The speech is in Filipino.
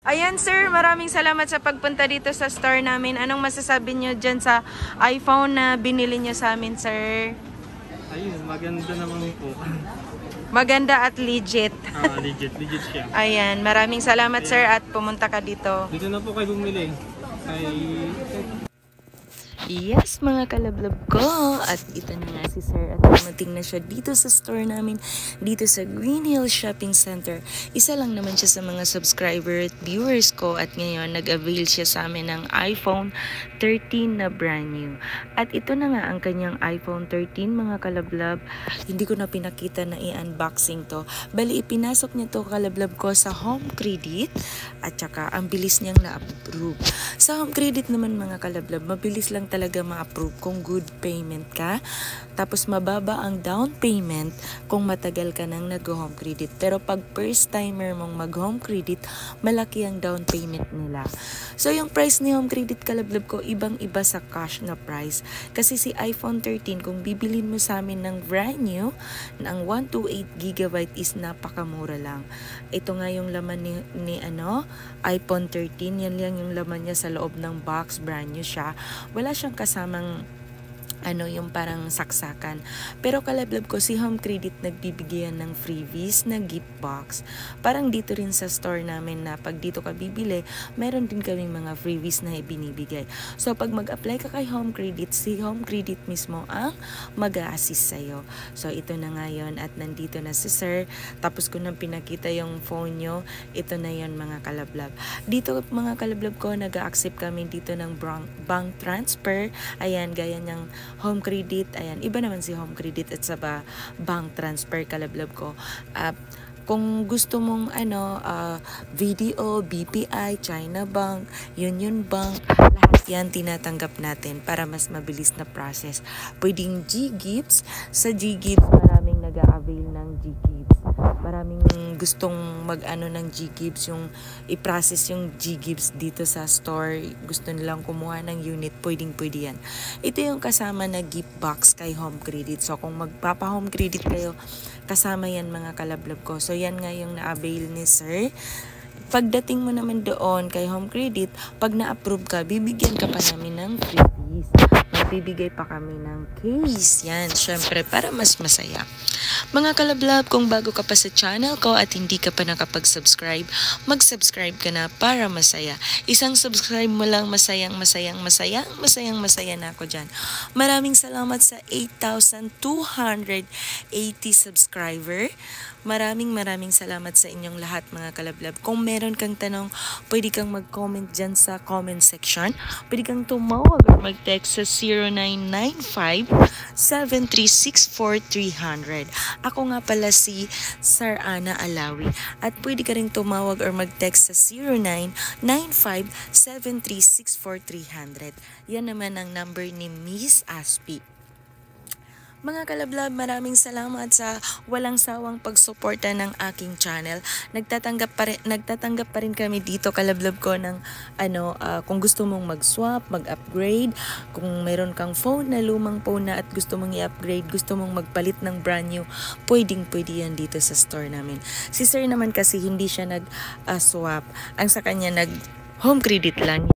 Ayan sir, maraming salamat sa pagpunta dito sa store namin. Anong masasabi nyo dyan sa iPhone na binili nyo sa amin sir? Ayun, maganda naman po. Maganda at legit. Legit siya. Ayan, maraming salamat sir at pumunta ka dito. Dito na po kayo bumili. Yes, mga kalablab ko. At ito na nga si Sir at dumating na siya dito sa store namin, dito sa Green Hills Shopping Center. Isa lang naman siya sa mga subscriber at viewers ko at ngayon nag-avail siya sa amin ng iPhone 13 na brand new. At ito na nga ang kanyang iPhone 13 mga kalablab. Hindi ko na pinakita na i-unboxing to. Bali, ipinasok niya to kalablab ko sa Home Credit at saka ang bilis niyang na-approve. Sa Home Credit naman mga kalablab, mabilis lang talaga ma-approve kung good payment ka. Tapos mababa ang down payment kung matagal ka nang nag-home credit. Pero pag first timer mong mag-home credit, malaki ang down payment nila. So yung price ni home credit kalablab ko, ibang-iba sa cash na price. Kasi si iPhone 13, kung bibilin mo sa amin ng brand new, ng 128GB is napakamura lang. Ito nga yung laman ni iPhone 13. Yan lang yung laman niya sa loob ng box, brand new siya. Wala siyang kasamang yung parang saksakan. Pero kalablab ko, si Home Credit nagbibigyan ng freebies na gift box. Parang dito rin sa store namin na pag dito ka bibili, meron din kaming mga freebies na ibinibigay. So pag mag-apply ka kay Home Credit, si Home Credit mismo ang mag-a-assist sa'yo. So ito na nga yun at nandito na si Sir. Tapos ko nang pinakita yung phone nyo, ito na yun mga kalablab. Dito mga kalablab ko, nag-a-accept kami dito ng bank transfer. Ayan, gaya niyang Home Credit, ayan, iba naman si Home Credit at sa bank transfer kalablab ko. Kung gusto mong VDO, BPI, China Bank, Union Bank, lahat yan tinatanggap natin para mas mabilis na process. Pwedeng G-Gives, sa G-Gives maraming nag-a-avail ng G-Gives. Maraming gustong ng G-Gives, yung i-process yung G-Gives dito sa store. Gusto nilang kumuha ng unit, pwedeng-pwede yan. Ito yung kasama na gift box kay Home Credit. So kung magpapa-Home Credit kayo, kasama yan mga kalablab ko. So yan nga yung na-avail ni Sir. Pagdating mo naman doon kay Home Credit, pag na-approve ka, bibigyan ka pa namin ng freebies. Magbibigay pa kami ng case. Yan, syempre, para mas masaya. Mga kalablab, kung bago ka pa sa channel ko at hindi ka pa nakapag-subscribe, mag-subscribe ka na para masaya. Isang subscribe mo lang, masaya na ako dyan. Maraming salamat sa 8,280 subscriber. Maraming salamat sa inyong lahat mga kalablab. Kung meron kang tanong, pwede kang mag-comment dyan sa comment section. Pwede kang tumawag or mag-text sa 0995-7364300. Ako nga pala si Sir Ana Alawi. At pwede ka rin tumawag or mag-text sa 0995-7364300. Yan naman ang number ni Miss Aspi. Mga kalablab, maraming salamat sa walang sawang pagsuporta ng aking channel. Nagtatanggap pa rin kami dito kalablab ko ng kung gusto mong mag-swap, mag-upgrade, kung meron kang phone na lumang phone na at gusto mong i-upgrade, gusto mong magpalit ng brand new, pwede yan dito sa store namin. Si Sir naman kasi hindi siya nag-swap. Ang sa kanya nag-home credit lang.